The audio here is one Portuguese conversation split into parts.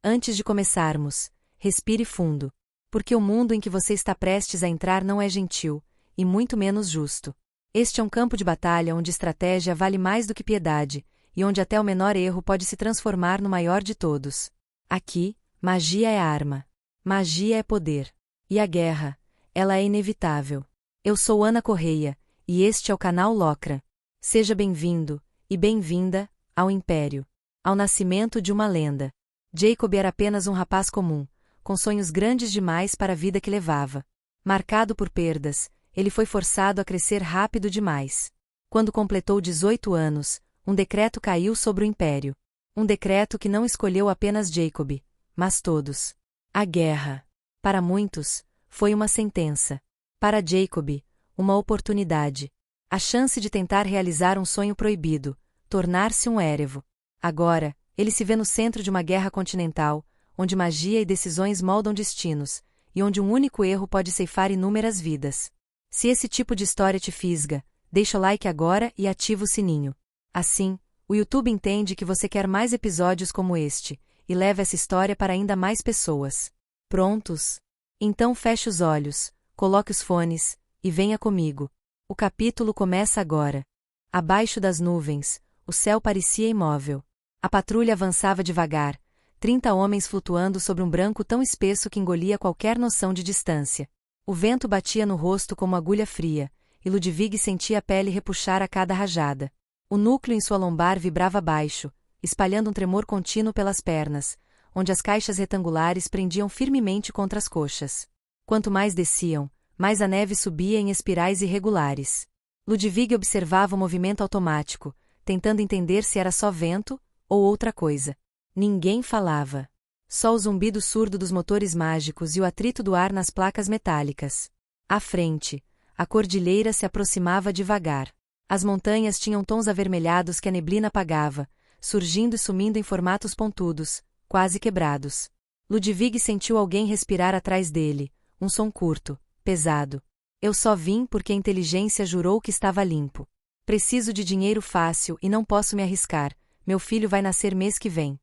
Antes de começarmos, respire fundo. Porque o mundo em que você está prestes a entrar não é gentil, e muito menos justo. Este é um campo de batalha onde estratégia vale mais do que piedade, e onde até o menor erro pode se transformar no maior de todos. Aqui, magia é arma. Magia é poder. E a guerra, ela é inevitável. Eu sou Ana Correia, e este é o canal Locra. Seja bem-vindo, e bem-vinda, ao Império. Ao nascimento de uma lenda. Jacob era apenas um rapaz comum, com sonhos grandes demais para a vida que levava. Marcado por perdas, ele foi forçado a crescer rápido demais. Quando completou 18 anos, um decreto caiu sobre o Império. Um decreto que não escolheu apenas Jacob, mas todos. A guerra. Para muitos, foi uma sentença. Para Jacob, uma oportunidade. A chance de tentar realizar um sonho proibido, tornar-se um éravo. Agora, ele se vê no centro de uma guerra continental, onde magia e decisões moldam destinos, e onde um único erro pode ceifar inúmeras vidas. Se esse tipo de história te fisga, deixa o like agora e ativa o sininho. Assim, o YouTube entende que você quer mais episódios como este, e leva essa história para ainda mais pessoas. Prontos? Então feche os olhos, coloque os fones, e venha comigo. O capítulo começa agora. Abaixo das nuvens, o céu parecia imóvel. A patrulha avançava devagar, 30 homens flutuando sobre um branco tão espesso que engolia qualquer noção de distância. O vento batia no rosto como agulha fria, e Ludwig sentia a pele repuxar a cada rajada. O núcleo em sua lombar vibrava baixo, espalhando um tremor contínuo pelas pernas, onde as caixas retangulares prendiam firmemente contra as coxas. Quanto mais desciam, mais a neve subia em espirais irregulares. Ludwig observava o movimento automático, tentando entender se era só vento ou outra coisa. Ninguém falava. Só o zumbido surdo dos motores mágicos e o atrito do ar nas placas metálicas. À frente, a cordilheira se aproximava devagar. As montanhas tinham tons avermelhados que a neblina apagava, surgindo e sumindo em formatos pontudos, quase quebrados. Ludwig sentiu alguém respirar atrás dele, um som curto, pesado. Eu só vim porque a inteligência jurou que estava limpo. Preciso de dinheiro fácil e não posso me arriscar. Meu filho vai nascer mês que vem.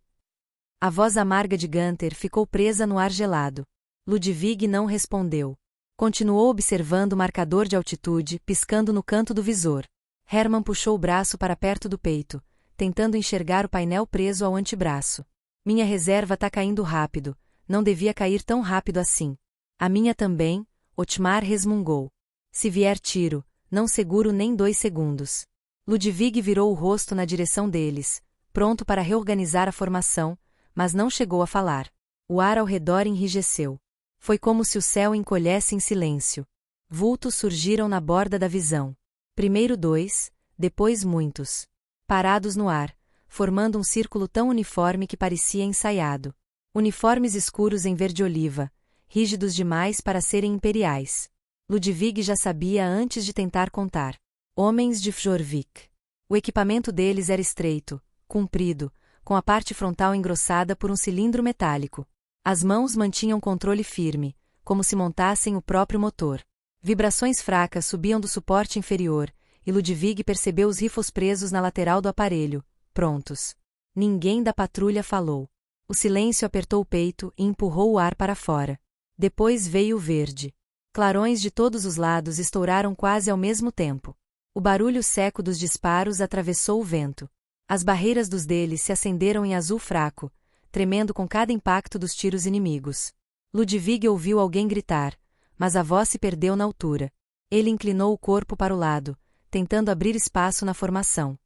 A voz amarga de Gunther ficou presa no ar gelado. Ludwig não respondeu. Continuou observando o marcador de altitude, piscando no canto do visor. Hermann puxou o braço para perto do peito, tentando enxergar o painel preso ao antebraço. Minha reserva tá caindo rápido, não devia cair tão rápido assim. A minha também, Otmar resmungou. Se vier tiro, não seguro nem 2 segundos. Ludwig virou o rosto na direção deles, pronto para reorganizar a formação, mas não chegou a falar. O ar ao redor enrijeceu. Foi como se o céu encolhesse em silêncio. Vultos surgiram na borda da visão. Primeiro 2, depois muitos. Parados no ar, formando um círculo tão uniforme que parecia ensaiado. Uniformes escuros em verde-oliva, rígidos demais para serem imperiais. Ludwig já sabia antes de tentar contar. Homens de Fjordvik. O equipamento deles era estreito, comprido, com a parte frontal engrossada por um cilindro metálico. As mãos mantinham controle firme, como se montassem o próprio motor. Vibrações fracas subiam do suporte inferior, e Ludwig percebeu os rifles presos na lateral do aparelho, prontos. Ninguém da patrulha falou. O silêncio apertou o peito e empurrou o ar para fora. Depois veio o verde. Clarões de todos os lados estouraram quase ao mesmo tempo. O barulho seco dos disparos atravessou o vento. As barreiras dos deles se acenderam em azul fraco, tremendo com cada impacto dos tiros inimigos. Ludwig ouviu alguém gritar, mas a voz se perdeu na altura. Ele inclinou o corpo para o lado, tentando abrir espaço na formação.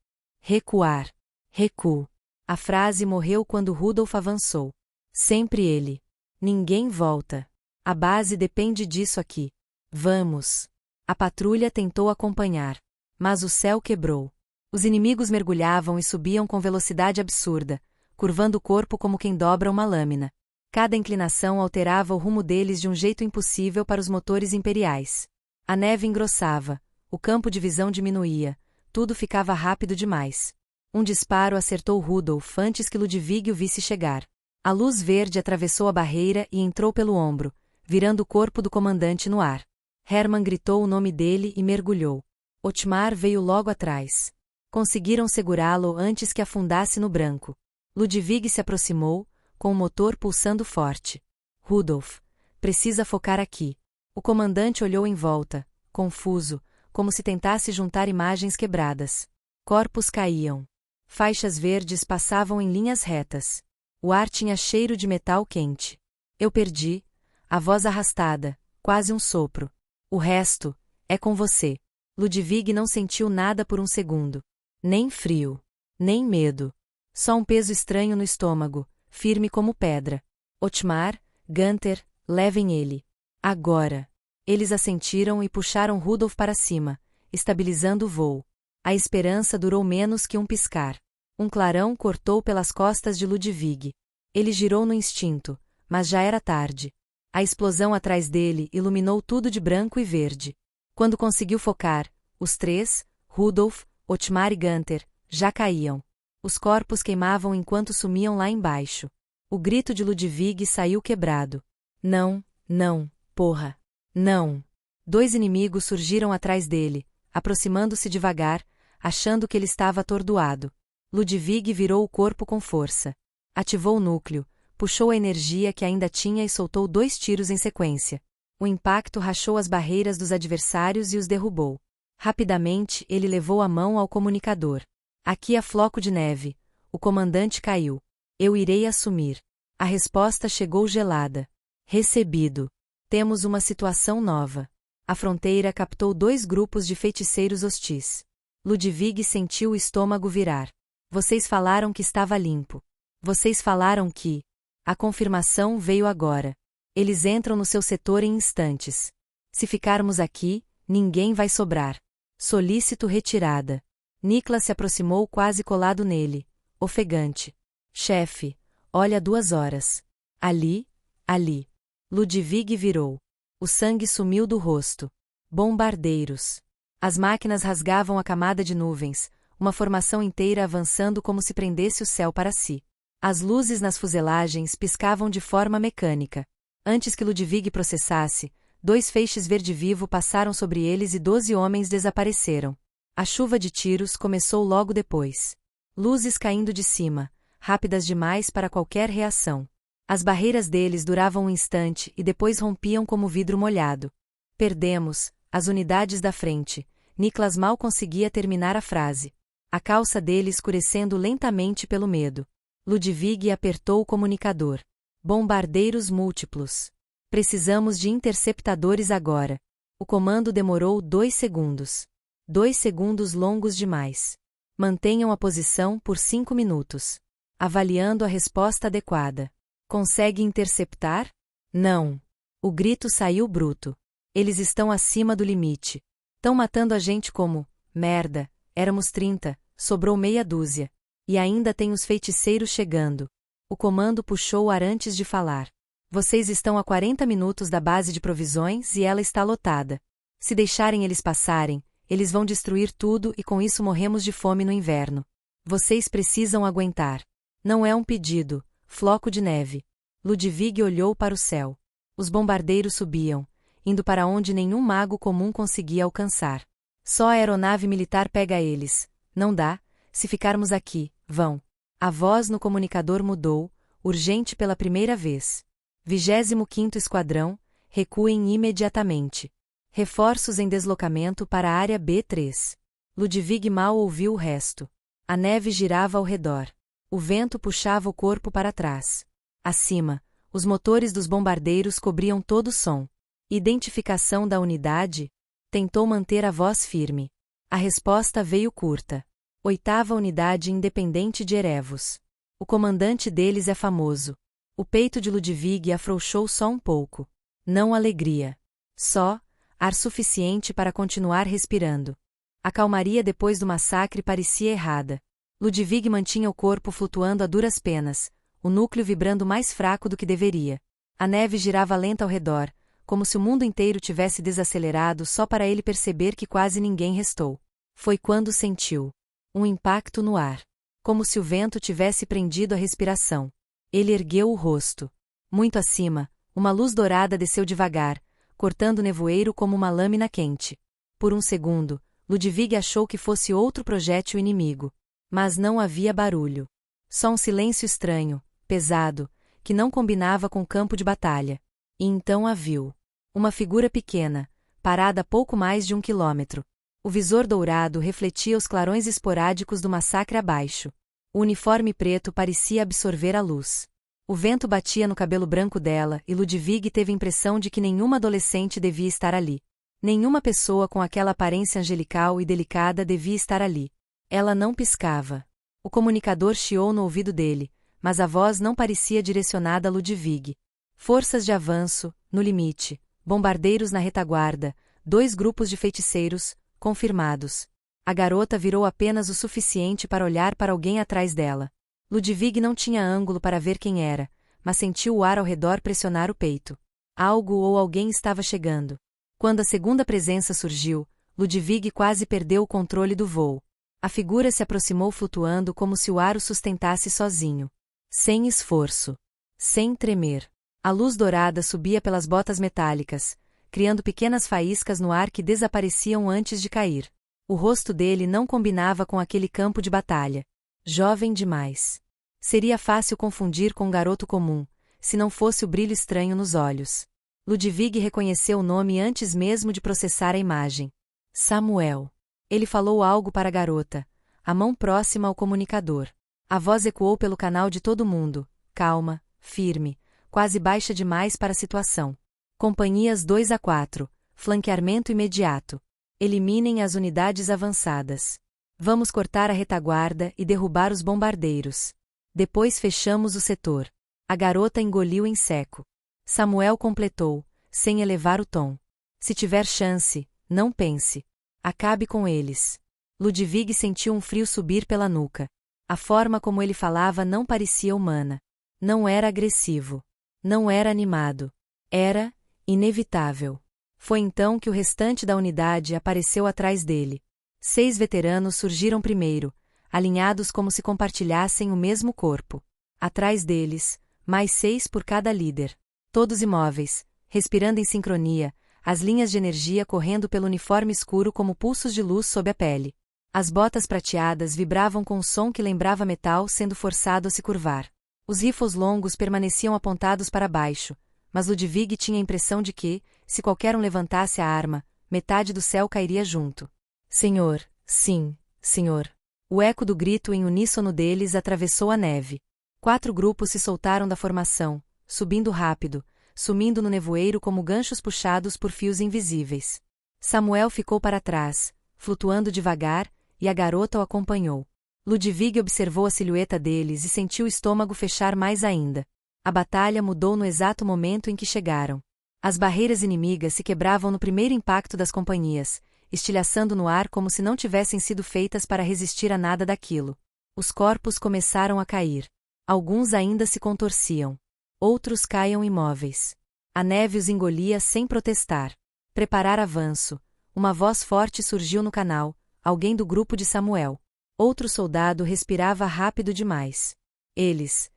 Recuar. Recuo. A frase morreu quando Rudolf avançou. Sempre ele. Ninguém volta. A base depende disso aqui. Vamos. A patrulha tentou acompanhar. Mas o céu quebrou. Os inimigos mergulhavam e subiam com velocidade absurda, curvando o corpo como quem dobra uma lâmina. Cada inclinação alterava o rumo deles de um jeito impossível para os motores imperiais. A neve engrossava, o campo de visão diminuía, tudo ficava rápido demais. Um disparo acertou Rudolf antes que Ludwig o visse chegar. A luz verde atravessou a barreira e entrou pelo ombro, virando o corpo do comandante no ar. Hermann gritou o nome dele e mergulhou. Otmar veio logo atrás. Conseguiram segurá-lo antes que afundasse no branco. Ludwig se aproximou, com o motor pulsando forte. Rudolf, precisa focar aqui. O comandante olhou em volta, confuso, como se tentasse juntar imagens quebradas. Corpos caíam. Faixas verdes passavam em linhas retas. O ar tinha cheiro de metal quente. Eu perdi. A voz arrastada, quase um sopro. O resto é com você. Ludwig não sentiu nada por um segundo. Nem frio. Nem medo. Só um peso estranho no estômago, firme como pedra. Otmar, Gunther, levem ele. Agora. Eles assentiram e puxaram Rudolf para cima, estabilizando o voo. A esperança durou menos que um piscar. Um clarão cortou pelas costas de Ludwig. Ele girou no instinto, mas já era tarde. A explosão atrás dele iluminou tudo de branco e verde. Quando conseguiu focar, os três, Rudolf, Otmar e Gunther, já caíam. Os corpos queimavam enquanto sumiam lá embaixo. O grito de Ludwig saiu quebrado. Não, não, porra. Não. Dois inimigos surgiram atrás dele, aproximando-se devagar, achando que ele estava atordoado. Ludwig virou o corpo com força. Ativou o núcleo, puxou a energia que ainda tinha e soltou 2 tiros em sequência. O impacto rachou as barreiras dos adversários e os derrubou. Rapidamente, ele levou a mão ao comunicador. Aqui há floco de neve. O comandante caiu. Eu irei assumir. A resposta chegou gelada. Recebido. Temos uma situação nova. A fronteira captou 2 grupos de feiticeiros hostis. Ludwig sentiu o estômago virar. Vocês falaram que estava limpo. Vocês falaram que... A confirmação veio agora. Eles entram no seu setor em instantes. Se ficarmos aqui, ninguém vai sobrar. Solicito retirada. Niklas se aproximou quase colado nele, ofegante. Chefe, olha 2 horas. Ali, ali. Ludwig virou. O sangue sumiu do rosto. Bombardeiros. As máquinas rasgavam a camada de nuvens, uma formação inteira avançando como se prendesse o céu para si. As luzes nas fuselagens piscavam de forma mecânica. Antes que Ludwig processasse, 2 feixes verde-vivo passaram sobre eles e 12 homens desapareceram. A chuva de tiros começou logo depois. Luzes caindo de cima, rápidas demais para qualquer reação. As barreiras deles duravam um instante e depois rompiam como vidro molhado. Perdemos, as unidades da frente. Niklas mal conseguia terminar a frase. A calça dele escurecendo lentamente pelo medo. Ludwig apertou o comunicador. Bombardeiros múltiplos. Precisamos de interceptadores agora. O comando demorou 2 segundos. 2 segundos longos demais. Mantenham a posição por 5 minutos. Avaliando a resposta adequada. Consegue interceptar? Não. O grito saiu bruto. Eles estão acima do limite. Tão matando a gente como... Merda, éramos 30, sobrou meia dúzia. E ainda tem os feiticeiros chegando. O comando puxou o ar antes de falar. Vocês estão a 40 minutos da base de provisões e ela está lotada. Se deixarem eles passarem, eles vão destruir tudo e com isso morremos de fome no inverno. Vocês precisam aguentar. Não é um pedido. Floco de neve. Ludwig olhou para o céu. Os bombardeiros subiam, indo para onde nenhum mago comum conseguia alcançar. Só a aeronave militar pega eles. Não dá, se ficarmos aqui, vão. A voz no comunicador mudou, urgente pela primeira vez. 25º Esquadrão, recuem imediatamente. Reforços em deslocamento para a área B3. Ludwig mal ouviu o resto. A neve girava ao redor. O vento puxava o corpo para trás. Acima, os motores dos bombardeiros cobriam todo o som. Identificação da unidade? Tentou manter a voz firme. A resposta veio curta. 8ª Unidade Independente de Erevos. O comandante deles é famoso. O peito de Ludwig afrouxou só um pouco. Não alegria. Só, ar suficiente para continuar respirando. A calmaria depois do massacre parecia errada. Ludwig mantinha o corpo flutuando a duras penas, o núcleo vibrando mais fraco do que deveria. A neve girava lenta ao redor, como se o mundo inteiro tivesse desacelerado só para ele perceber que quase ninguém restou. Foi quando sentiu um impacto no ar. Como se o vento tivesse prendido a respiração. Ele ergueu o rosto. Muito acima, uma luz dourada desceu devagar, cortando o nevoeiro como uma lâmina quente. Por um segundo, Ludwig achou que fosse outro projétil inimigo. Mas não havia barulho. Só um silêncio estranho, pesado, que não combinava com o campo de batalha. E então a viu. Uma figura pequena, parada a pouco mais de 1 quilômetro. O visor dourado refletia os clarões esporádicos do massacre abaixo. O uniforme preto parecia absorver a luz. O vento batia no cabelo branco dela e Ludwig teve a impressão de que nenhuma adolescente devia estar ali. Nenhuma pessoa com aquela aparência angelical e delicada devia estar ali. Ela não piscava. O comunicador chiou no ouvido dele, mas a voz não parecia direcionada a Ludwig. Forças de avanço, no limite, bombardeiros na retaguarda, 2 grupos de feiticeiros, confirmados. A garota virou apenas o suficiente para olhar para alguém atrás dela. Ludwig não tinha ângulo para ver quem era, mas sentiu o ar ao redor pressionar o peito. Algo ou alguém estava chegando. Quando a segunda presença surgiu, Ludwig quase perdeu o controle do voo. A figura se aproximou flutuando como se o ar o sustentasse sozinho. Sem esforço. Sem tremer. A luz dourada subia pelas botas metálicas, criando pequenas faíscas no ar que desapareciam antes de cair. O rosto dele não combinava com aquele campo de batalha. Jovem demais. Seria fácil confundir com um garoto comum, se não fosse o brilho estranho nos olhos. Ludwig reconheceu o nome antes mesmo de processar a imagem. Samuel. Ele falou algo para a garota, a mão próxima ao comunicador. A voz ecoou pelo canal de todo mundo, calma, firme, quase baixa demais para a situação. Companhias 2 a 4, flanqueamento imediato. Eliminem as unidades avançadas. Vamos cortar a retaguarda e derrubar os bombardeiros. Depois fechamos o setor. A garota engoliu em seco. Samuel completou, sem elevar o tom. Se tiver chance, não pense. Acabe com eles. Ludwig sentiu um frio subir pela nuca. A forma como ele falava não parecia humana. Não era agressivo. Não era animado. Era inevitável. Foi então que o restante da unidade apareceu atrás dele. 6 veteranos surgiram primeiro, alinhados como se compartilhassem o mesmo corpo. Atrás deles, mais 6 por cada líder. Todos imóveis, respirando em sincronia, as linhas de energia correndo pelo uniforme escuro como pulsos de luz sob a pele. As botas prateadas vibravam com um som que lembrava metal sendo forçado a se curvar. Os rifles longos permaneciam apontados para baixo, mas Ludwig tinha a impressão de que, se qualquer um levantasse a arma, metade do céu cairia junto. Senhor, sim, senhor. O eco do grito em uníssono deles atravessou a neve. 4 grupos se soltaram da formação, subindo rápido, sumindo no nevoeiro como ganchos puxados por fios invisíveis. Samuel ficou para trás, flutuando devagar, e a garota o acompanhou. Ludwig observou a silhueta deles e sentiu o estômago fechar mais ainda. A batalha mudou no exato momento em que chegaram. As barreiras inimigas se quebravam no primeiro impacto das companhias, estilhaçando no ar como se não tivessem sido feitas para resistir a nada daquilo. Os corpos começaram a cair. Alguns ainda se contorciam. Outros caíam imóveis. A neve os engolia sem protestar. Preparar avanço. Uma voz forte surgiu no canal, alguém do grupo de Samuel. Outro soldado respirava rápido demais. Eles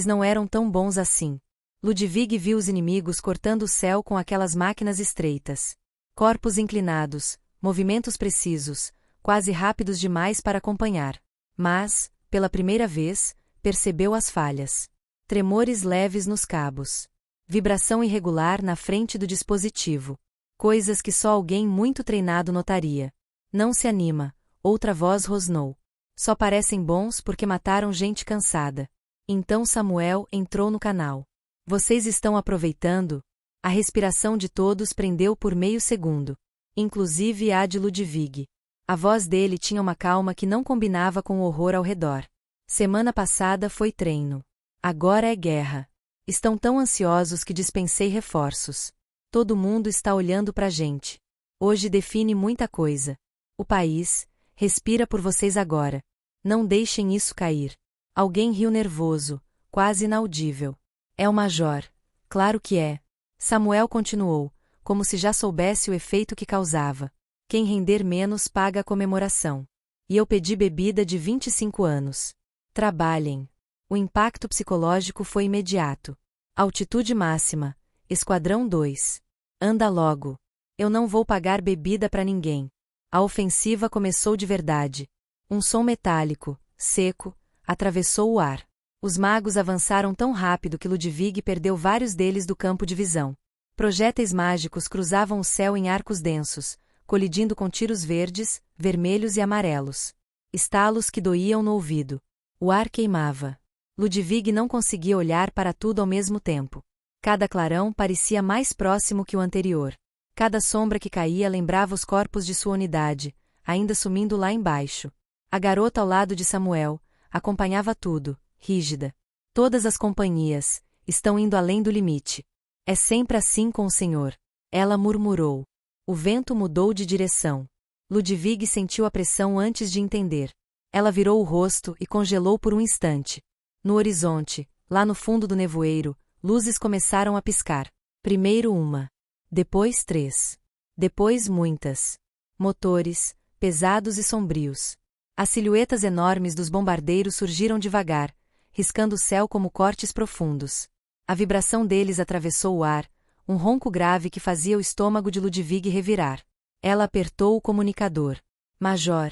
não eram tão bons assim. Ludwig viu os inimigos cortando o céu com aquelas máquinas estreitas. Corpos inclinados, movimentos precisos, quase rápidos demais para acompanhar. Mas, pela primeira vez, percebeu as falhas. Tremores leves nos cabos. Vibração irregular na frente do dispositivo. Coisas que só alguém muito treinado notaria. Não se anima, outra voz rosnou. Só parecem bons porque mataram gente cansada. Então Samuel entrou no canal. Vocês estão aproveitando? A respiração de todos prendeu por meio segundo. Inclusive a de Ludwig. A voz dele tinha uma calma que não combinava com o horror ao redor. Semana passada foi treino. Agora é guerra. Estão tão ansiosos que dispensei reforços. Todo mundo está olhando pra gente. Hoje define muita coisa. O país respira por vocês agora. Não deixem isso cair. Alguém riu nervoso, quase inaudível. É o major. Claro que é. Samuel continuou, como se já soubesse o efeito que causava. Quem render menos paga a comemoração. E eu pedi bebida de 25 anos. Trabalhem. O impacto psicológico foi imediato. Altitude máxima. Esquadrão 2. Anda logo. Eu não vou pagar bebida para ninguém. A ofensiva começou de verdade. Um som metálico, seco, atravessou o ar. Os magos avançaram tão rápido que Ludwig perdeu vários deles do campo de visão. Projéteis mágicos cruzavam o céu em arcos densos, colidindo com tiros verdes, vermelhos e amarelos. Estalos que doíam no ouvido. O ar queimava. Ludwig não conseguia olhar para tudo ao mesmo tempo. Cada clarão parecia mais próximo que o anterior. Cada sombra que caía lembrava os corpos de sua unidade, ainda sumindo lá embaixo. A garota ao lado de Samuel acompanhava tudo, rígida. Todas as companhias estão indo além do limite. É sempre assim com o Senhor. Ela murmurou. O vento mudou de direção. Ludwig sentiu a pressão antes de entender. Ela virou o rosto e congelou por um instante. No horizonte, lá no fundo do nevoeiro, luzes começaram a piscar. Primeiro uma. Depois 3. Depois muitas. Motores, pesados e sombrios. As silhuetas enormes dos bombardeiros surgiram devagar, riscando o céu como cortes profundos. A vibração deles atravessou o ar, um ronco grave que fazia o estômago de Ludwig revirar. Ela apertou o comunicador. Major,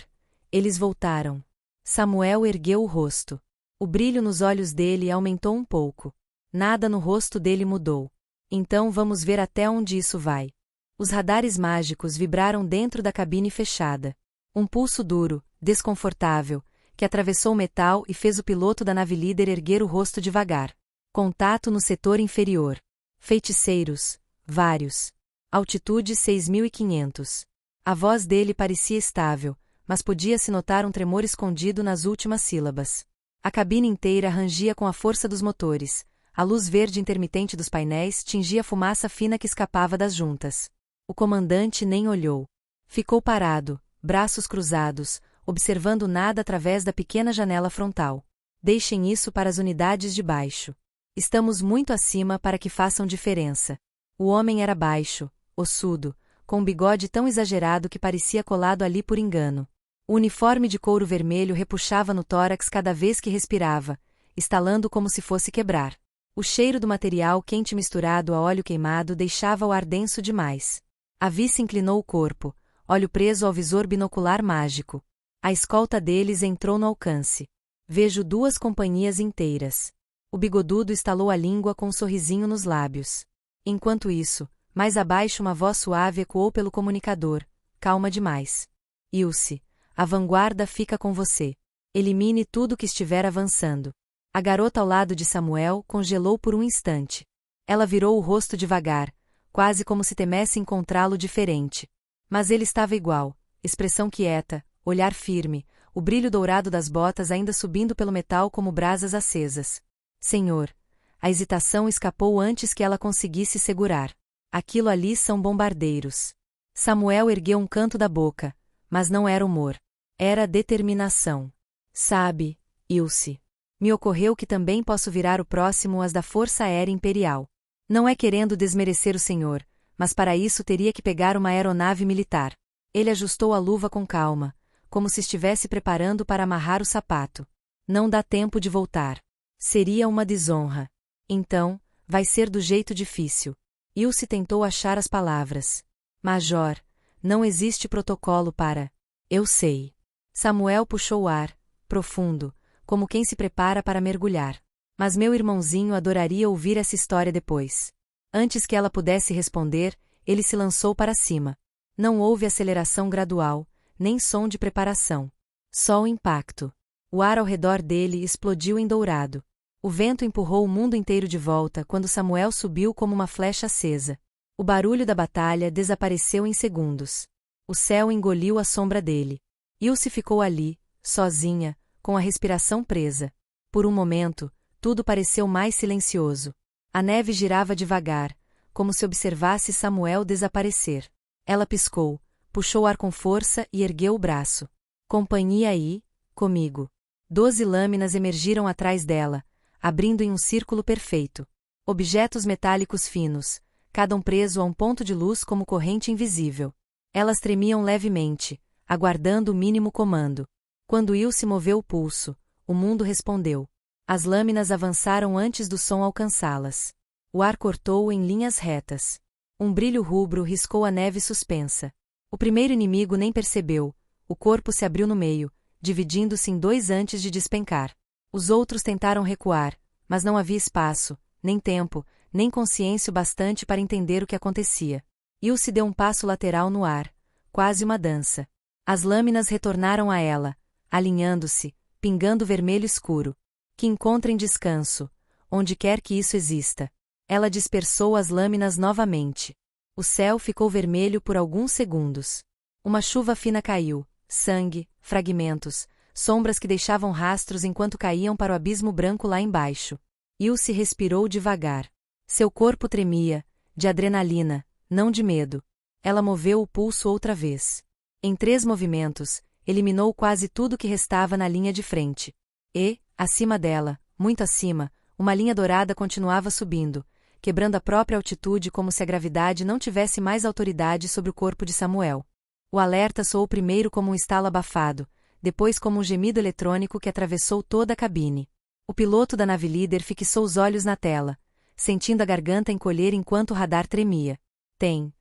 eles voltaram. Samuel ergueu o rosto. O brilho nos olhos dele aumentou um pouco. Nada no rosto dele mudou. Então vamos ver até onde isso vai. Os radares mágicos vibraram dentro da cabine fechada. Um pulso duro, desconfortável, que atravessou o metal e fez o piloto da nave líder erguer o rosto devagar. Contato no setor inferior. Feiticeiros, vários. Altitude 6.500. A voz dele parecia estável, mas podia-se notar um tremor escondido nas últimas sílabas. A cabine inteira rangia com a força dos motores. A luz verde intermitente dos painéis tingia a fumaça fina que escapava das juntas. O comandante nem olhou. Ficou parado, braços cruzados, observando nada através da pequena janela frontal. Deixem isso para as unidades de baixo. Estamos muito acima para que façam diferença. O homem era baixo, ossudo, com um bigode tão exagerado que parecia colado ali por engano. O uniforme de couro vermelho repuxava no tórax cada vez que respirava, estalando como se fosse quebrar. O cheiro do material quente misturado a óleo queimado deixava o ar denso demais. A vice inclinou o corpo, olho preso ao visor binocular mágico. A escolta deles entrou no alcance. Vejo 2 companhias inteiras. O bigodudo estalou a língua com um sorrisinho nos lábios. Enquanto isso, mais abaixo uma voz suave ecoou pelo comunicador. Calma demais. Ilse, a vanguarda fica com você. Elimine tudo que estiver avançando. A garota ao lado de Samuel congelou por um instante. Ela virou o rosto devagar, quase como se temesse encontrá-lo diferente. Mas ele estava igual, expressão quieta, olhar firme, o brilho dourado das botas ainda subindo pelo metal como brasas acesas. Senhor, a hesitação escapou antes que ela conseguisse segurar. Aquilo ali são bombardeiros. Samuel ergueu um canto da boca, mas não era humor. Era determinação. Sabe, Ilse. Me ocorreu que também posso virar o próximo as da Força Aérea Imperial. Não é querendo desmerecer o senhor, mas para isso teria que pegar uma aeronave militar. Ele ajustou a luva com calma, como se estivesse preparando para amarrar o sapato. Não dá tempo de voltar. Seria uma desonra. Então, vai ser do jeito difícil. Ilse tentou achar as palavras. Major, não existe protocolo para... Eu sei. Samuel puxou o ar, profundo, como quem se prepara para mergulhar. Mas meu irmãozinho adoraria ouvir essa história depois. Antes que ela pudesse responder, ele se lançou para cima. Não houve aceleração gradual, nem som de preparação. Só o impacto. O ar ao redor dele explodiu em dourado. O vento empurrou o mundo inteiro de volta quando Samuel subiu como uma flecha acesa. O barulho da batalha desapareceu em segundos. O céu engoliu a sombra dele. Ilse ficou ali, sozinha, com a respiração presa. Por um momento, tudo pareceu mais silencioso. A neve girava devagar, como se observasse Samuel desaparecer. Ela piscou, puxou o ar com força e ergueu o braço. Companhia aí, comigo. 12 lâminas emergiram atrás dela, abrindo em um círculo perfeito. Objetos metálicos finos, cada um preso a um ponto de luz como corrente invisível. Elas tremiam levemente, aguardando o mínimo comando. Quando Ilse moveu o pulso, o mundo respondeu. As lâminas avançaram antes do som alcançá-las. O ar cortou em linhas retas. Um brilho rubro riscou a neve suspensa. O primeiro inimigo nem percebeu, o corpo se abriu no meio, dividindo-se em 2 antes de despencar. Os outros tentaram recuar, mas não havia espaço, nem tempo, nem consciência o bastante para entender o que acontecia. Ilse deu um passo lateral no ar, quase uma dança. As lâminas retornaram a ela, alinhando-se, pingando vermelho escuro. Que encontrem descanso, onde quer que isso exista. Ela dispersou as lâminas novamente. O céu ficou vermelho por alguns segundos. Uma chuva fina caiu, sangue, fragmentos, sombras que deixavam rastros enquanto caíam para o abismo branco lá embaixo. Ilse respirou devagar. Seu corpo tremia, de adrenalina, não de medo. Ela moveu o pulso outra vez. Em 3 movimentos, eliminou quase tudo que restava na linha de frente. E, acima dela, muito acima, uma linha dourada continuava subindo, quebrando a própria altitude como se a gravidade não tivesse mais autoridade sobre o corpo de Samuel. O alerta soou primeiro como um estalo abafado, depois como um gemido eletrônico que atravessou toda a cabine. O piloto da nave líder fixou os olhos na tela, sentindo a garganta encolher enquanto o radar tremia. Tem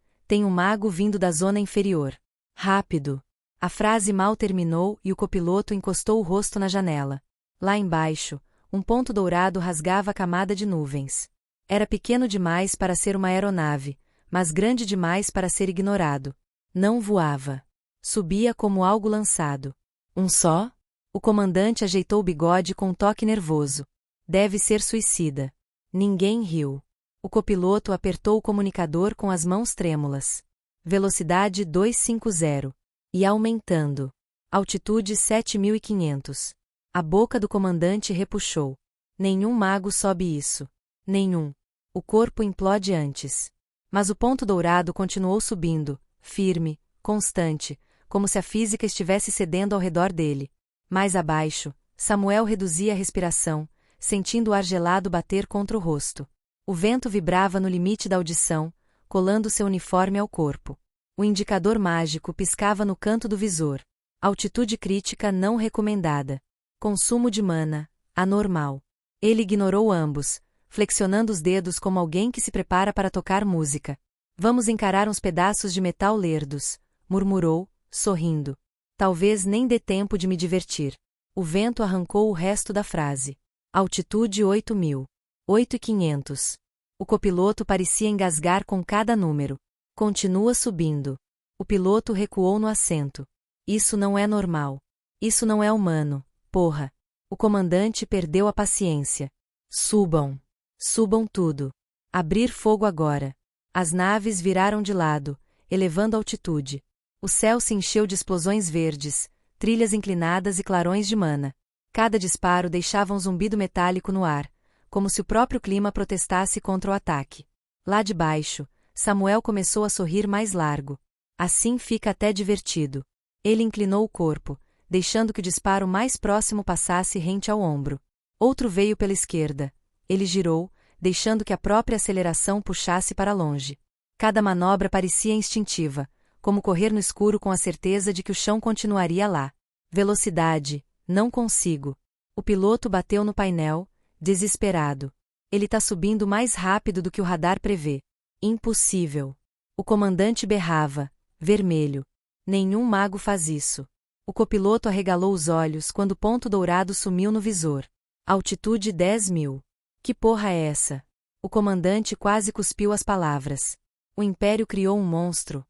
um mago vindo da zona inferior. Rápido! A frase mal terminou e o copiloto encostou o rosto na janela. Lá embaixo, um ponto dourado rasgava a camada de nuvens. Era pequeno demais para ser uma aeronave, mas grande demais para ser ignorado. Não voava. Subia como algo lançado. Um só? O comandante ajeitou o bigode com um toque nervoso. Deve ser suicida. Ninguém riu. O copiloto apertou o comunicador com as mãos trêmulas. Velocidade 250. E aumentando. Altitude 7.500. A boca do comandante repuxou. Nenhum mago sobe isso. Nenhum. O corpo implode antes. Mas o ponto dourado continuou subindo, firme, constante, como se a física estivesse cedendo ao redor dele. Mais abaixo, Samuel reduzia a respiração, sentindo o ar gelado bater contra o rosto. O vento vibrava no limite da audição, colando seu uniforme ao corpo. O indicador mágico piscava no canto do visor. Altitude crítica não recomendada. Consumo de mana, anormal. Ele ignorou ambos, flexionando os dedos como alguém que se prepara para tocar música. Vamos encarar uns pedaços de metal lerdos, murmurou, sorrindo. Talvez nem dê tempo de me divertir. O vento arrancou o resto da frase. Altitude 8.000. 8.500. O copiloto parecia engasgar com cada número. Continua subindo. O piloto recuou no assento. Isso não é normal. Isso não é humano, porra. O comandante perdeu a paciência. Subam. Subam tudo. Abrir fogo agora. As naves viraram de lado, elevando a altitude. O céu se encheu de explosões verdes, trilhas inclinadas e clarões de mana. Cada disparo deixava um zumbido metálico no ar, como se o próprio clima protestasse contra o ataque. Lá de baixo, Samuel começou a sorrir mais largo. Assim fica até divertido. Ele inclinou o corpo, deixando que o disparo mais próximo passasse rente ao ombro. Outro veio pela esquerda. Ele girou, deixando que a própria aceleração puxasse para longe. Cada manobra parecia instintiva, como correr no escuro com a certeza de que o chão continuaria lá. Velocidade, não consigo. O piloto bateu no painel, desesperado. Ele tá subindo mais rápido do que o radar prevê. Impossível. O comandante berrava, vermelho. Nenhum mago faz isso. O copiloto arregalou os olhos quando o ponto dourado sumiu no visor. Altitude 10.000. Que porra é essa? O comandante quase cuspiu as palavras. O Império criou um monstro.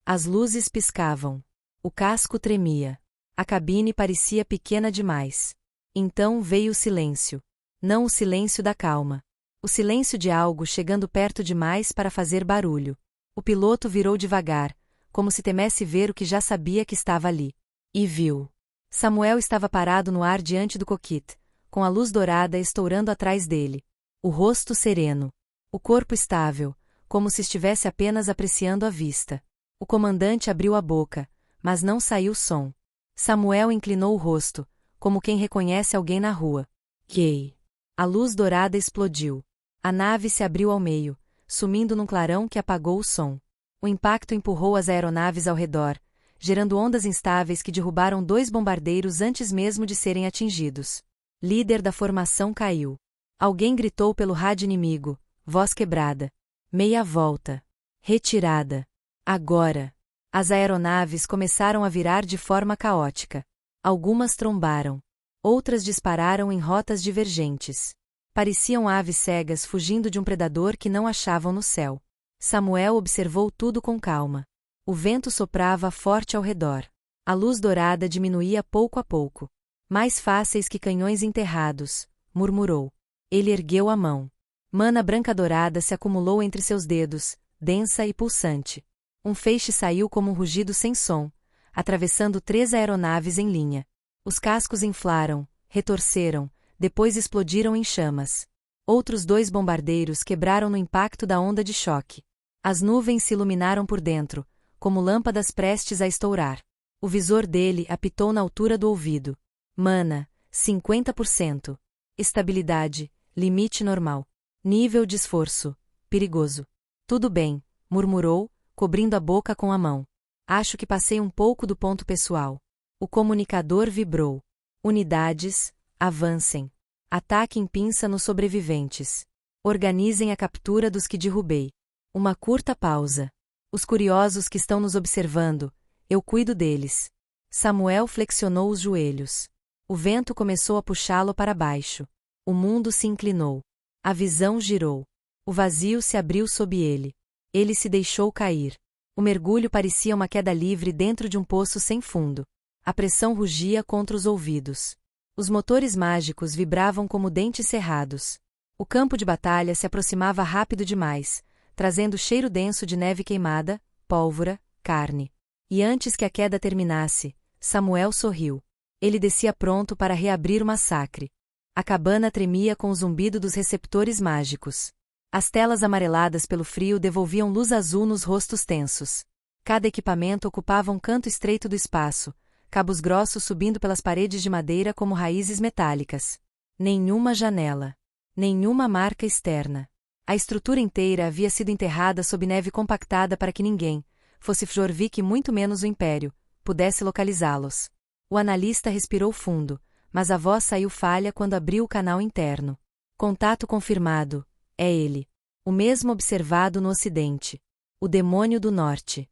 As luzes piscavam. O casco tremia. A cabine parecia pequena demais. Então veio o silêncio. Não o silêncio da calma. O silêncio de algo chegando perto demais para fazer barulho. O piloto virou devagar, como se temesse ver o que já sabia que estava ali. E viu. Samuel estava parado no ar diante do cockpit, com a luz dourada estourando atrás dele. O rosto sereno. O corpo estável, como se estivesse apenas apreciando a vista. O comandante abriu a boca, mas não saiu som. Samuel inclinou o rosto, como quem reconhece alguém na rua. Gay. A luz dourada explodiu. A nave se abriu ao meio, sumindo num clarão que apagou o som. O impacto empurrou as aeronaves ao redor, gerando ondas instáveis que derrubaram 2 bombardeiros antes mesmo de serem atingidos. Líder da formação caiu. Alguém gritou pelo rádio inimigo, voz quebrada. Meia volta. Retirada. Agora. As aeronaves começaram a virar de forma caótica. Algumas trombaram. Outras dispararam em rotas divergentes. Pareciam aves cegas fugindo de um predador que não achavam no céu. Samuel observou tudo com calma. O vento soprava forte ao redor. A luz dourada diminuía pouco a pouco. Mais fáceis que canhões enterrados, murmurou. Ele ergueu a mão. Mana branca dourada se acumulou entre seus dedos, densa e pulsante. Um feixe saiu como um rugido sem som, atravessando 3 aeronaves em linha. Os cascos inflaram, retorceram, depois explodiram em chamas. Outros 2 bombardeiros quebraram no impacto da onda de choque. As nuvens se iluminaram por dentro, como lâmpadas prestes a estourar. O visor dele apitou na altura do ouvido. Mana, 50%. Estabilidade, limite normal. Nível de esforço, perigoso. Tudo bem, murmurou, cobrindo a boca com a mão. Acho que passei um pouco do ponto pessoal. O comunicador vibrou. Unidades, avancem. Ataquem pinça nos sobreviventes. Organizem a captura dos que derrubei. Uma curta pausa. Os curiosos que estão nos observando, eu cuido deles. Samuel flexionou os joelhos. O vento começou a puxá-lo para baixo. O mundo se inclinou. A visão girou. O vazio se abriu sob ele. Ele se deixou cair. O mergulho parecia uma queda livre dentro de um poço sem fundo. A pressão rugia contra os ouvidos. Os motores mágicos vibravam como dentes cerrados. O campo de batalha se aproximava rápido demais, trazendo cheiro denso de neve queimada, pólvora, carne. E antes que a queda terminasse, Samuel sorriu. Ele descia pronto para reabrir o massacre. A cabana tremia com o zumbido dos receptores mágicos. As telas amareladas pelo frio devolviam luz azul nos rostos tensos. Cada equipamento ocupava um canto estreito do espaço, cabos grossos subindo pelas paredes de madeira como raízes metálicas. Nenhuma janela. Nenhuma marca externa. A estrutura inteira havia sido enterrada sob neve compactada para que ninguém, fosse Fjorvik e muito menos o Império, pudesse localizá-los. O analista respirou fundo, mas a voz saiu falha quando abriu o canal interno. Contato confirmado. É ele. O mesmo observado no Ocidente. O Demônio do Norte.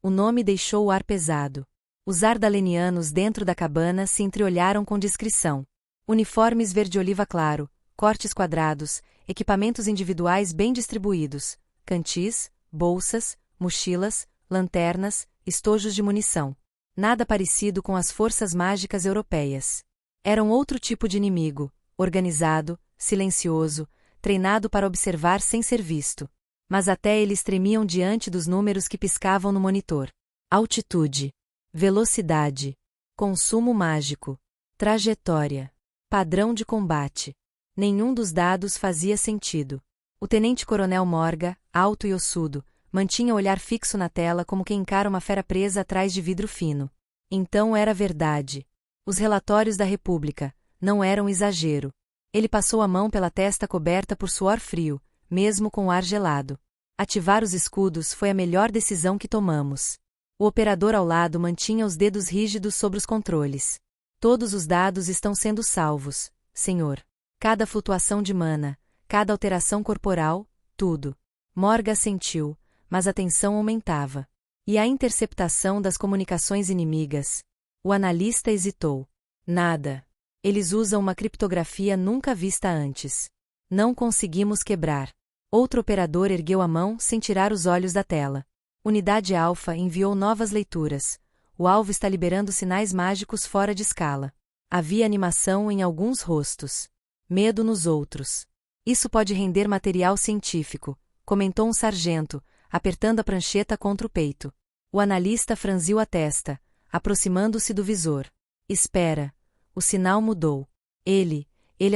O nome deixou o ar pesado. Os ardalenianos dentro da cabana se entreolharam com discrição. Uniformes verde-oliva claro, cortes quadrados, equipamentos individuais bem distribuídos, cantis, bolsas, mochilas, lanternas, estojos de munição. Nada parecido com as forças mágicas europeias. Eram outro tipo de inimigo, organizado, silencioso, treinado para observar sem ser visto. Mas até eles tremiam diante dos números que piscavam no monitor. Altitude. Velocidade. Consumo mágico. Trajetória. Padrão de combate. Nenhum dos dados fazia sentido. O tenente-coronel Morga, alto e ossudo, mantinha o olhar fixo na tela como quem encara uma fera presa atrás de vidro fino. Então era verdade. Os relatórios da República não eram exagero. Ele passou a mão pela testa coberta por suor frio, mesmo com o ar gelado. Ativar os escudos foi a melhor decisão que tomamos. O operador ao lado mantinha os dedos rígidos sobre os controles. Todos os dados estão sendo salvos, senhor. Cada flutuação de mana, cada alteração corporal, tudo. Morga sentiu, mas a tensão aumentava. E a interceptação das comunicações inimigas? O analista hesitou. Nada. Eles usam uma criptografia nunca vista antes. Não conseguimos quebrar. Outro operador ergueu a mão sem tirar os olhos da tela. Unidade Alpha enviou novas leituras. O alvo está liberando sinais mágicos fora de escala. Havia animação em alguns rostos. Medo nos outros. Isso pode render material científico, comentou um sargento, apertando a prancheta contra o peito. O analista franziu a testa, aproximando-se do visor. Espera. O sinal mudou. Ele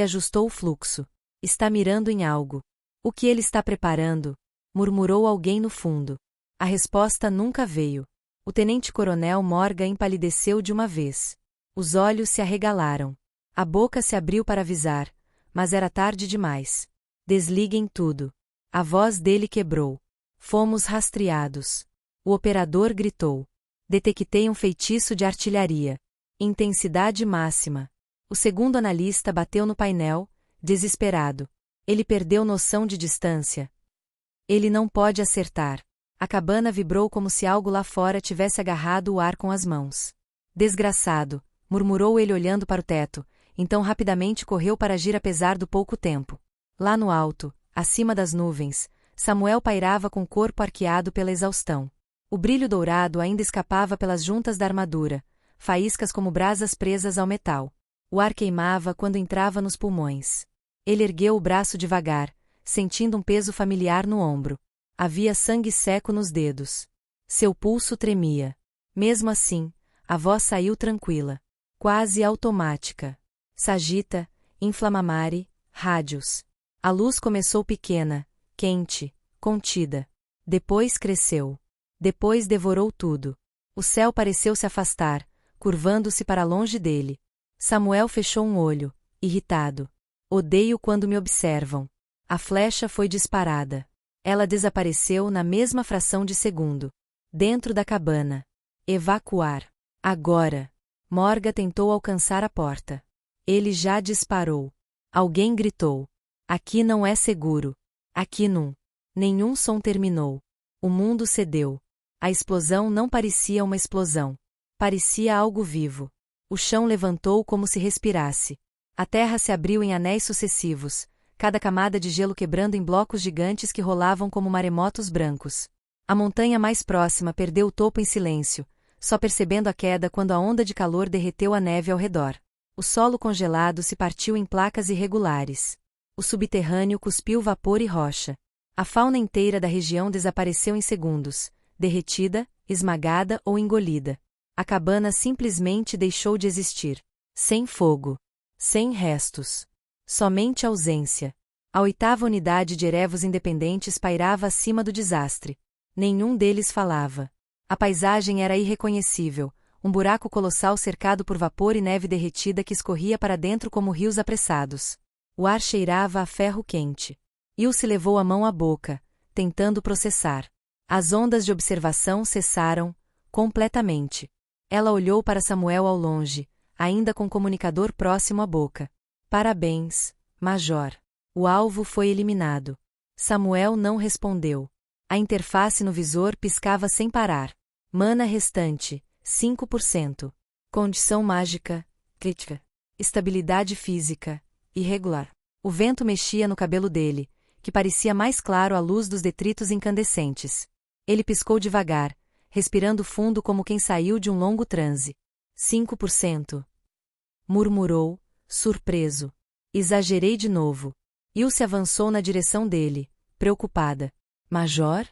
ajustou o fluxo. Está mirando em algo. O que ele está preparando? Murmurou alguém no fundo. A resposta nunca veio. O tenente-coronel Morga empalideceu de uma vez. Os olhos se arregalaram. A boca se abriu para avisar, mas era tarde demais. Desliguem tudo. A voz dele quebrou. Fomos rastreados. O operador gritou. Detectei um feitiço de artilharia. Intensidade máxima. O segundo analista bateu no painel, desesperado. Ele perdeu noção de distância. Ele não pode acertar. A cabana vibrou como se algo lá fora tivesse agarrado o ar com as mãos. Desgraçado, murmurou ele olhando para o teto, então rapidamente correu para agir apesar do pouco tempo. Lá no alto, acima das nuvens, Samuel pairava com o corpo arqueado pela exaustão. O brilho dourado ainda escapava pelas juntas da armadura, faíscas como brasas presas ao metal. O ar queimava quando entrava nos pulmões. Ele ergueu o braço devagar, sentindo um peso familiar no ombro. Havia sangue seco nos dedos. Seu pulso tremia. Mesmo assim, a voz saiu tranquila, quase automática. Sagita, inflamamare, rádios. A luz começou pequena, quente, contida. Depois cresceu. Depois devorou tudo. O céu pareceu se afastar, curvando-se para longe dele. Samuel fechou um olho, irritado. Odeio quando me observam. A flecha foi disparada. Ela desapareceu na mesma fração de segundo. Dentro da cabana. Evacuar. Agora. Morga tentou alcançar a porta. Ele já disparou. Alguém gritou. Aqui não é seguro. Aqui não. Nenhum som terminou. O mundo cedeu. A explosão não parecia uma explosão. Parecia algo vivo. O chão levantou como se respirasse. A terra se abriu em anéis sucessivos, cada camada de gelo quebrando em blocos gigantes que rolavam como maremotos brancos. A montanha mais próxima perdeu o topo em silêncio, só percebendo a queda quando a onda de calor derreteu a neve ao redor. O solo congelado se partiu em placas irregulares. O subterrâneo cuspiu vapor e rocha. A fauna inteira da região desapareceu em segundos, derretida, esmagada ou engolida. A cabana simplesmente deixou de existir. Sem fogo. Sem restos. Somente ausência. A 8ª unidade de Erevos independentes pairava acima do desastre. Nenhum deles falava. A paisagem era irreconhecível, um buraco colossal cercado por vapor e neve derretida que escorria para dentro como rios apressados. O ar cheirava a ferro quente. Ilse levou a mão à boca, tentando processar. As ondas de observação cessaram, completamente. Ela olhou para Samuel ao longe, ainda com o comunicador próximo à boca. Parabéns, Major. O alvo foi eliminado. Samuel não respondeu. A interface no visor piscava sem parar. Mana restante, 5%. Condição mágica, crítica. Estabilidade física, irregular. O vento mexia no cabelo dele, que parecia mais claro à luz dos detritos incandescentes. Ele piscou devagar, respirando fundo como quem saiu de um longo transe. 5%. Murmurou, surpreso. Exagerei de novo. Ilse avançou na direção dele, preocupada. Major?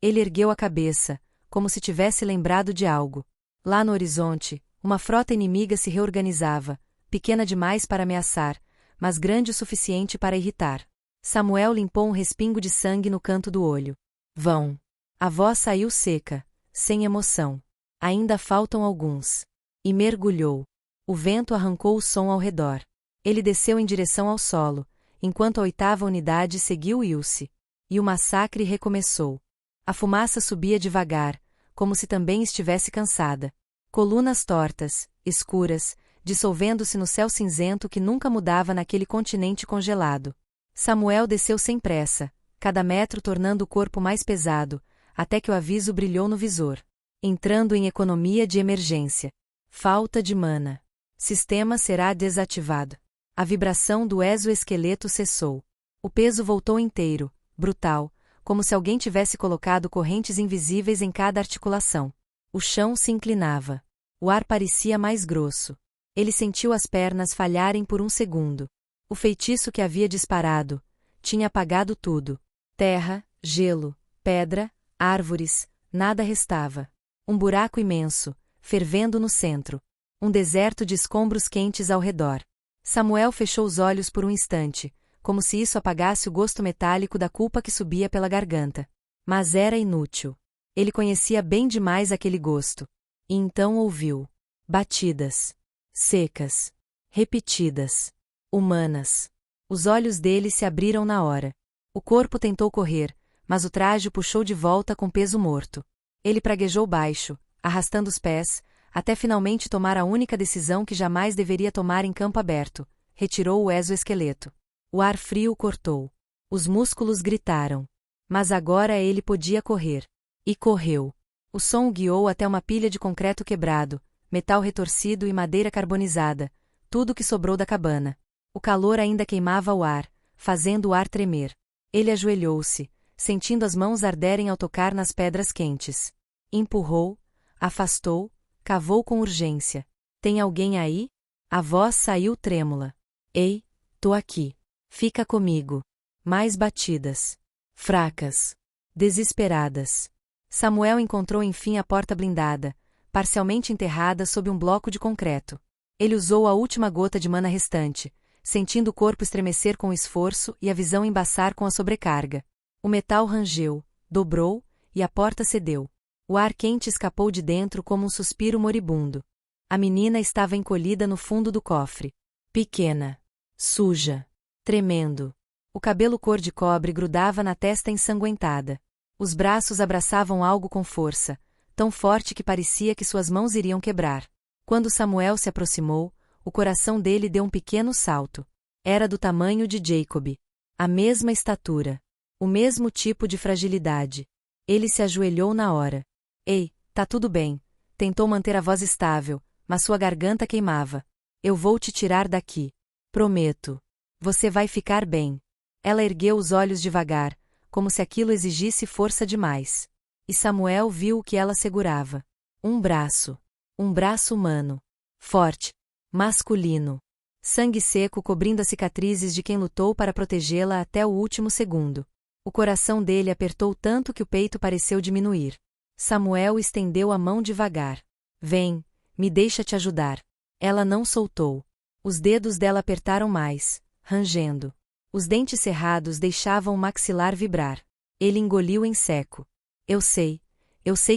Ele ergueu a cabeça, como se tivesse lembrado de algo. Lá no horizonte, uma frota inimiga se reorganizava, pequena demais para ameaçar, mas grande o suficiente para irritar. Samuel limpou um respingo de sangue no canto do olho. Vão. A voz saiu seca, sem emoção. Ainda faltam alguns. E mergulhou. O vento arrancou o som ao redor. Ele desceu em direção ao solo, enquanto a 8ª unidade seguiu Ilse. E o massacre recomeçou. A fumaça subia devagar, como se também estivesse cansada. Colunas tortas, escuras, dissolvendo-se no céu cinzento que nunca mudava naquele continente congelado. Samuel desceu sem pressa, cada metro tornando o corpo mais pesado, até que o aviso brilhou no visor. Entrando em economia de emergência. Falta de mana. Sistema será desativado. A vibração do exoesqueleto cessou. O peso voltou inteiro, brutal, como se alguém tivesse colocado correntes invisíveis em cada articulação. O chão se inclinava. O ar parecia mais grosso. Ele sentiu as pernas falharem por um segundo. O feitiço que havia disparado tinha apagado tudo. Terra, gelo, pedra, árvores, nada restava. Um buraco imenso, fervendo no centro. Um deserto de escombros quentes ao redor. Samuel fechou os olhos por um instante, como se isso apagasse o gosto metálico da culpa que subia pela garganta. Mas era inútil. Ele conhecia bem demais aquele gosto. E então ouviu. Batidas. Secas. Repetidas. Humanas. Os olhos dele se abriram na hora. O corpo tentou correr, mas o traje o puxou de volta com peso morto. Ele praguejou baixo, arrastando os pés, até finalmente tomar a única decisão que jamais deveria tomar em campo aberto. Retirou o exoesqueleto. O ar frio cortou. Os músculos gritaram. Mas agora ele podia correr. E correu. O som o guiou até uma pilha de concreto quebrado, metal retorcido e madeira carbonizada, tudo o que sobrou da cabana. O calor ainda queimava o ar, fazendo o ar tremer. Ele ajoelhou-se, sentindo as mãos arderem ao tocar nas pedras quentes. Empurrou, afastou, cavou com urgência. Tem alguém aí? A voz saiu trêmula. Ei, tô aqui. Fica comigo. Mais batidas. Fracas. Desesperadas. Samuel encontrou enfim a porta blindada, parcialmente enterrada sob um bloco de concreto. Ele usou a última gota de mana restante, sentindo o corpo estremecer com o esforço e a visão embaçar com a sobrecarga. O metal rangeu, dobrou, e a porta cedeu. O ar quente escapou de dentro como um suspiro moribundo. A menina estava encolhida no fundo do cofre. Pequena. Suja. Tremendo. O cabelo cor de cobre grudava na testa ensanguentada. Os braços abraçavam algo com força, tão forte que parecia que suas mãos iriam quebrar. Quando Samuel se aproximou, o coração dele deu um pequeno salto. Era do tamanho de Jacob. A mesma estatura. O mesmo tipo de fragilidade. Ele se ajoelhou na hora. Ei, tá tudo bem. Tentou manter a voz estável, mas sua garganta queimava. Eu vou te tirar daqui. Prometo. Você vai ficar bem. Ela ergueu os olhos devagar, como se aquilo exigisse força demais. E Samuel viu o que ela segurava. Um braço. Um braço humano. Forte. Masculino. Sangue seco cobrindo as cicatrizes de quem lutou para protegê-la até o último segundo. O coração dele apertou tanto que o peito pareceu diminuir. Samuel estendeu a mão devagar. Vem, me deixa te ajudar. Ela não soltou. Os dedos dela apertaram mais, rangendo. Os dentes cerrados deixavam o maxilar vibrar. Ele engoliu em seco. Eu sei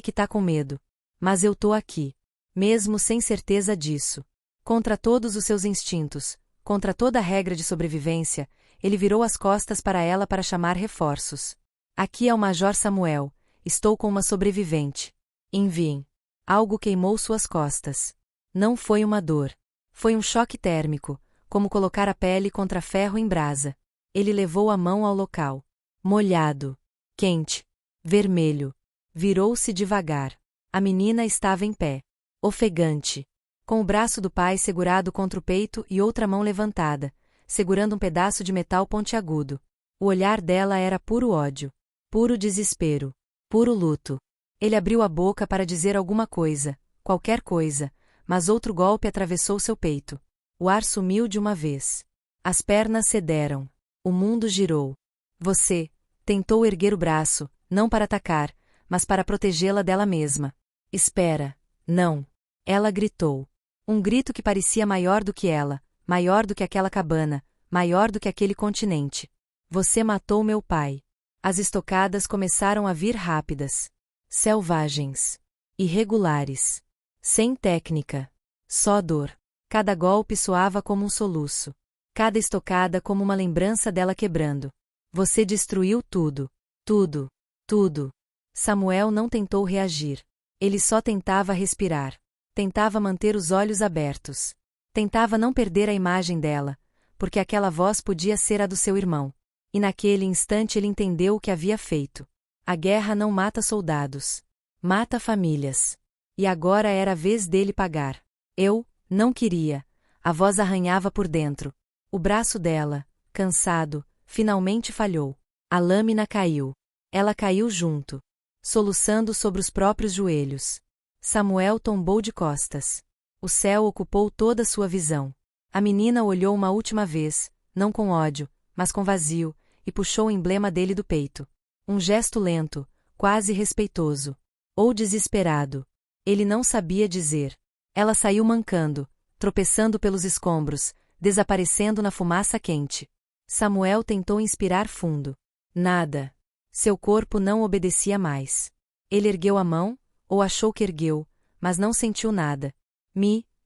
que tá com medo. Mas eu tô aqui. Mesmo sem certeza disso. Contra todos os seus instintos, contra toda a regra de sobrevivência, ele virou as costas para ela para chamar reforços. Aqui é o Major Samuel. Estou com uma sobrevivente. Enviem. Algo queimou suas costas. Não foi uma dor. Foi um choque térmico, como colocar a pele contra ferro em brasa. Ele levou a mão ao local. Molhado. Quente. Vermelho. Virou-se devagar. A menina estava em pé. Ofegante. Com o braço do pai segurado contra o peito e outra mão levantada, segurando um pedaço de metal pontiagudo. O olhar dela era puro ódio. Puro desespero. Puro luto. Ele abriu a boca para dizer alguma coisa, qualquer coisa, mas outro golpe atravessou seu peito. O ar sumiu de uma vez. As pernas cederam. O mundo girou. Você tentou erguer o braço, não para atacar, mas para protegê-la dela mesma. Espera. Não. Ela gritou. Um grito que parecia maior do que ela, maior do que aquela cabana, maior do que aquele continente. Você matou meu pai. As estocadas começaram a vir rápidas. Selvagens. Irregulares. Sem técnica. Só dor. Cada golpe soava como um soluço. Cada estocada como uma lembrança dela quebrando. Você destruiu tudo. Tudo. Tudo. Samuel não tentou reagir. Ele só tentava respirar. Tentava manter os olhos abertos. Tentava não perder a imagem dela, porque aquela voz podia ser a do seu irmão. E naquele instante ele entendeu o que havia feito. A guerra não mata soldados. Mata famílias. E agora era a vez dele pagar. Eu não queria. A voz arranhava por dentro. O braço dela, cansado, finalmente falhou. A lâmina caiu. Ela caiu junto, soluçando sobre os próprios joelhos. Samuel tombou de costas. O céu ocupou toda sua visão. A menina olhou uma última vez, não com ódio, mas com vazio, e puxou o emblema dele do peito. Um gesto lento, quase respeitoso. Ou desesperado. Ele não sabia dizer. Ela saiu mancando, tropeçando pelos escombros, desaparecendo na fumaça quente. Samuel tentou inspirar fundo. Nada. Seu corpo não obedecia mais. Ele ergueu a mão, ou achou que ergueu, mas não sentiu nada.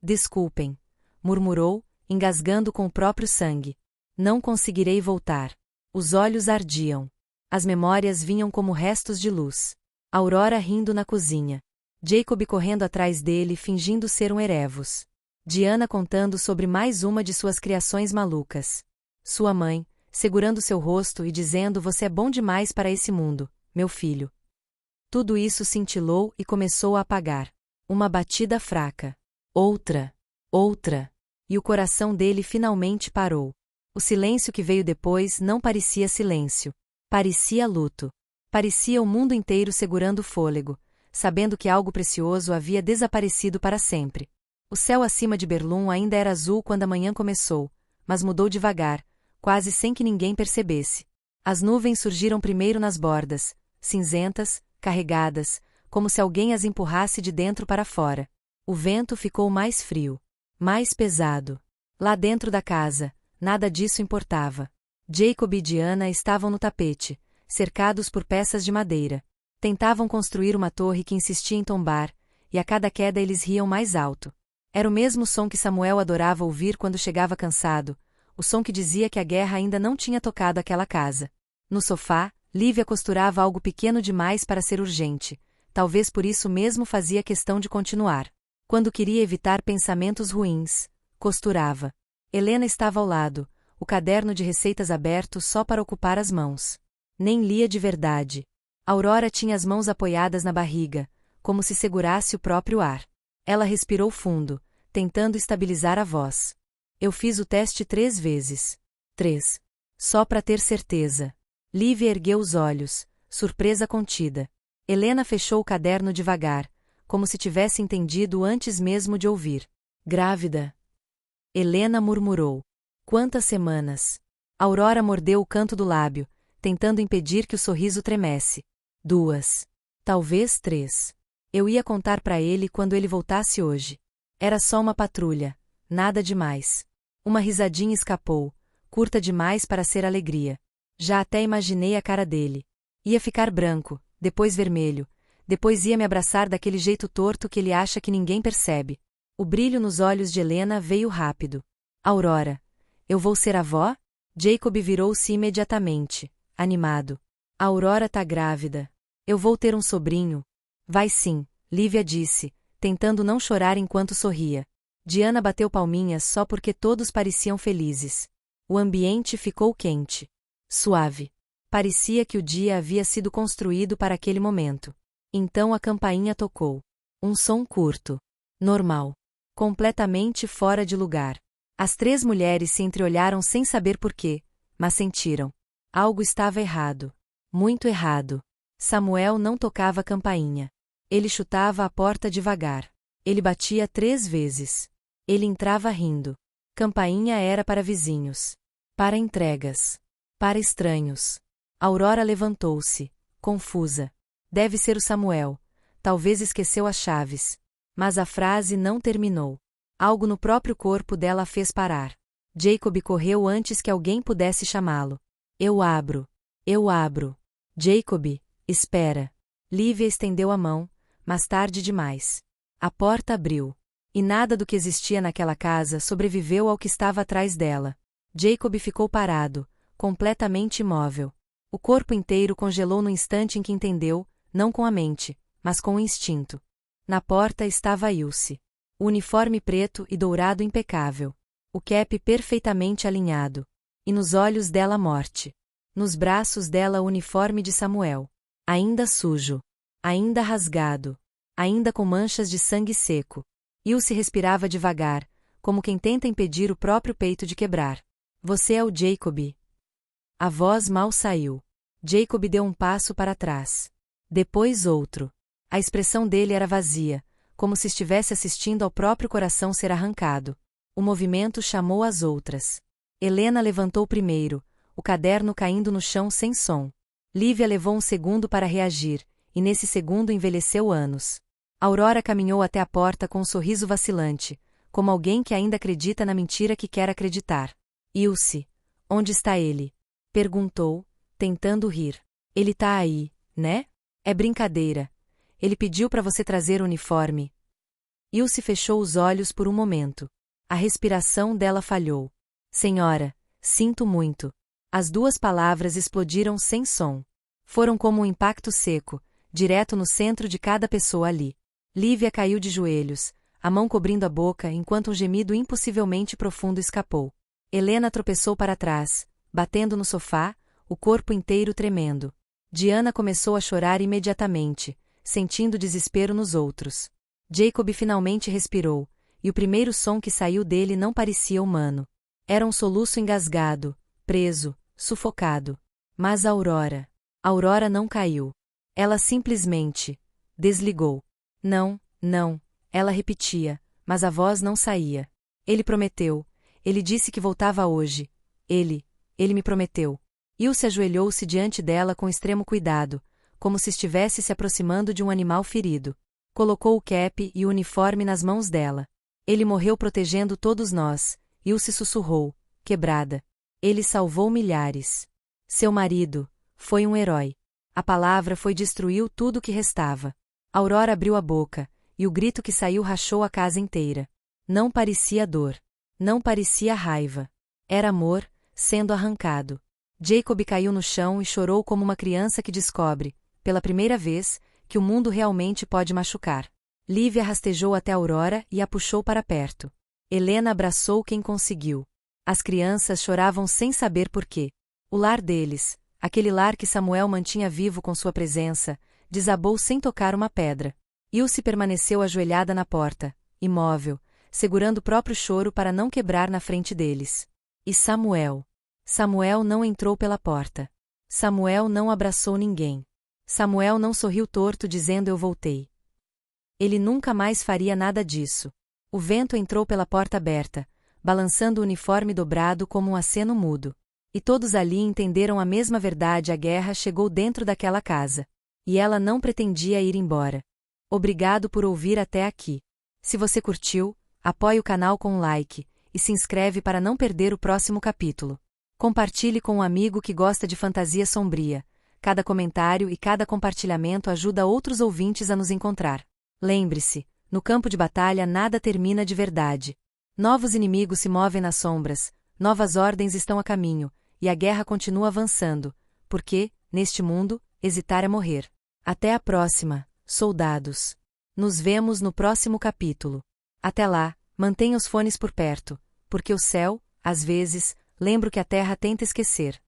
Desculpem, murmurou, engasgando com o próprio sangue. Não conseguirei voltar. Os olhos ardiam. As memórias vinham como restos de luz. Aurora rindo na cozinha. Jacob correndo atrás dele fingindo ser um Erebus. Diana contando sobre mais uma de suas criações malucas. Sua mãe, segurando seu rosto e dizendo: "Você é bom demais para esse mundo, meu filho." Tudo isso cintilou e começou a apagar. Uma batida fraca. Outra. Outra. E o coração dele finalmente parou. O silêncio que veio depois não parecia silêncio. Parecia luto. Parecia o mundo inteiro segurando o fôlego, sabendo que algo precioso havia desaparecido para sempre. O céu acima de Berlim ainda era azul quando a manhã começou, mas mudou devagar, quase sem que ninguém percebesse. As nuvens surgiram primeiro nas bordas, cinzentas, carregadas, como se alguém as empurrasse de dentro para fora. O vento ficou mais frio, mais pesado. Lá dentro da casa, nada disso importava. Jacob e Diana estavam no tapete, cercados por peças de madeira. Tentavam construir uma torre que insistia em tombar, e a cada queda eles riam mais alto. Era o mesmo som que Samuel adorava ouvir quando chegava cansado, o som que dizia que a guerra ainda não tinha tocado aquela casa. No sofá, Lívia costurava algo pequeno demais para ser urgente, talvez por isso mesmo fazia questão de continuar. Quando queria evitar pensamentos ruins, costurava. Helena estava ao lado, o caderno de receitas aberto só para ocupar as mãos. Nem lia de verdade. Aurora tinha as mãos apoiadas na barriga, como se segurasse o próprio ar. Ela respirou fundo, tentando estabilizar a voz. Eu fiz o teste 3 vezes. 3. Só para ter certeza. Lívia ergueu os olhos, surpresa contida. Helena fechou o caderno devagar, como se tivesse entendido antes mesmo de ouvir. Grávida? Helena murmurou. Quantas semanas? Aurora mordeu o canto do lábio, tentando impedir que o sorriso tremesse. 2. Talvez 3. Eu ia contar para ele quando ele voltasse hoje. Era só uma patrulha, nada demais. Uma risadinha escapou, curta demais para ser alegria. Já até imaginei a cara dele. Ia ficar branco, depois vermelho, depois ia me abraçar daquele jeito torto que ele acha que ninguém percebe. O brilho nos olhos de Helena veio rápido. Aurora, eu vou ser avó? Jacob virou-se imediatamente, animado. A Aurora tá grávida. Eu vou ter um sobrinho. Vai sim, Lívia disse, tentando não chorar enquanto sorria. Diana bateu palminhas só porque todos pareciam felizes. O ambiente ficou quente. Suave. Parecia que o dia havia sido construído para aquele momento. Então a campainha tocou. Um som curto. Normal. Completamente fora de lugar. As 3 mulheres se entreolharam sem saber porquê, mas sentiram. Algo estava errado. Muito errado. Samuel não tocava a campainha. Ele chutava a porta devagar. Ele batia 3 vezes. Ele entrava rindo. Campainha era para vizinhos. Para entregas. Para estranhos. Aurora levantou-se, confusa. Deve ser o Samuel. Talvez esqueceu as chaves. Mas a frase não terminou. Algo no próprio corpo dela a fez parar. Jacob correu antes que alguém pudesse chamá-lo. Eu abro. Eu abro. Jacob, espera. Lívia estendeu a mão, mas tarde demais. A porta abriu. E nada do que existia naquela casa sobreviveu ao que estava atrás dela. Jacob ficou parado, completamente imóvel. O corpo inteiro congelou no instante em que entendeu, não com a mente, mas com o instinto. Na porta estava Ilse. O uniforme preto e dourado impecável. O cap perfeitamente alinhado. E nos olhos dela a morte. Nos braços dela o uniforme de Samuel. Ainda sujo. Ainda rasgado. Ainda com manchas de sangue seco. Ilse respirava devagar, como quem tenta impedir o próprio peito de quebrar. Você é o Jacob. A voz mal saiu. Jacob deu um passo para trás. Depois outro. A expressão dele era vazia, como se estivesse assistindo ao próprio coração ser arrancado. O movimento chamou as outras. Helena levantou primeiro, o caderno caindo no chão sem som. Lívia levou um segundo para reagir, e nesse segundo envelheceu anos. Aurora caminhou até a porta com um sorriso vacilante, como alguém que ainda acredita na mentira que quer acreditar. Ilse, onde está ele? Perguntou, tentando rir. Ele tá aí, né? É brincadeira. Ele pediu para você trazer o uniforme. Ilse fechou os olhos por um momento. A respiração dela falhou. Senhora, sinto muito. As 2 palavras explodiram sem som. Foram como um impacto seco, direto no centro de cada pessoa ali. Lívia caiu de joelhos, a mão cobrindo a boca enquanto um gemido impossivelmente profundo escapou. Helena tropeçou para trás, batendo no sofá, o corpo inteiro tremendo. Diana começou a chorar imediatamente, sentindo desespero nos outros. Jacob finalmente respirou, e o primeiro som que saiu dele não parecia humano. Era um soluço engasgado, preso, sufocado. Mas a Aurora não caiu. Ela simplesmente desligou. Não, não, ela repetia, mas a voz não saía. Ele prometeu. Ele disse que voltava hoje. Ele me prometeu. Ilse ajoelhou-se diante dela com extremo cuidado, como se estivesse se aproximando de um animal ferido. Colocou o cap e o uniforme nas mãos dela. Ele morreu protegendo todos nós, Ilse sussurrou, quebrada. Ele salvou milhares. Seu marido foi um herói. A palavra foi destruiu tudo o que restava. Aurora abriu a boca, e o grito que saiu rachou a casa inteira. Não parecia dor. Não parecia raiva. Era amor, sendo arrancado. Jacob caiu no chão e chorou como uma criança que descobre, pela primeira vez, que o mundo realmente pode machucar. Lívia rastejou até Aurora e a puxou para perto. Helena abraçou quem conseguiu. As crianças choravam sem saber por quê. O lar deles, aquele lar que Samuel mantinha vivo com sua presença, desabou sem tocar uma pedra. Ilse permaneceu ajoelhada na porta, imóvel, segurando o próprio choro para não quebrar na frente deles. E Samuel? Samuel não entrou pela porta. Samuel não abraçou ninguém. Samuel não sorriu torto dizendo eu voltei. Ele nunca mais faria nada disso. O vento entrou pela porta aberta, balançando o uniforme dobrado como um aceno mudo. E todos ali entenderam a mesma verdade: a guerra chegou dentro daquela casa. E ela não pretendia ir embora. Obrigado por ouvir até aqui. Se você curtiu, apoie o canal com um like, e se inscreve para não perder o próximo capítulo. Compartilhe com um amigo que gosta de fantasia sombria. Cada comentário e cada compartilhamento ajuda outros ouvintes a nos encontrar. Lembre-se, no campo de batalha nada termina de verdade. Novos inimigos se movem nas sombras, novas ordens estão a caminho, e a guerra continua avançando, porque, neste mundo, hesitar é morrer. Até a próxima, soldados. Nos vemos no próximo capítulo. Até lá, mantenha os fones por perto, porque o céu, às vezes, lembra o que a terra tenta esquecer.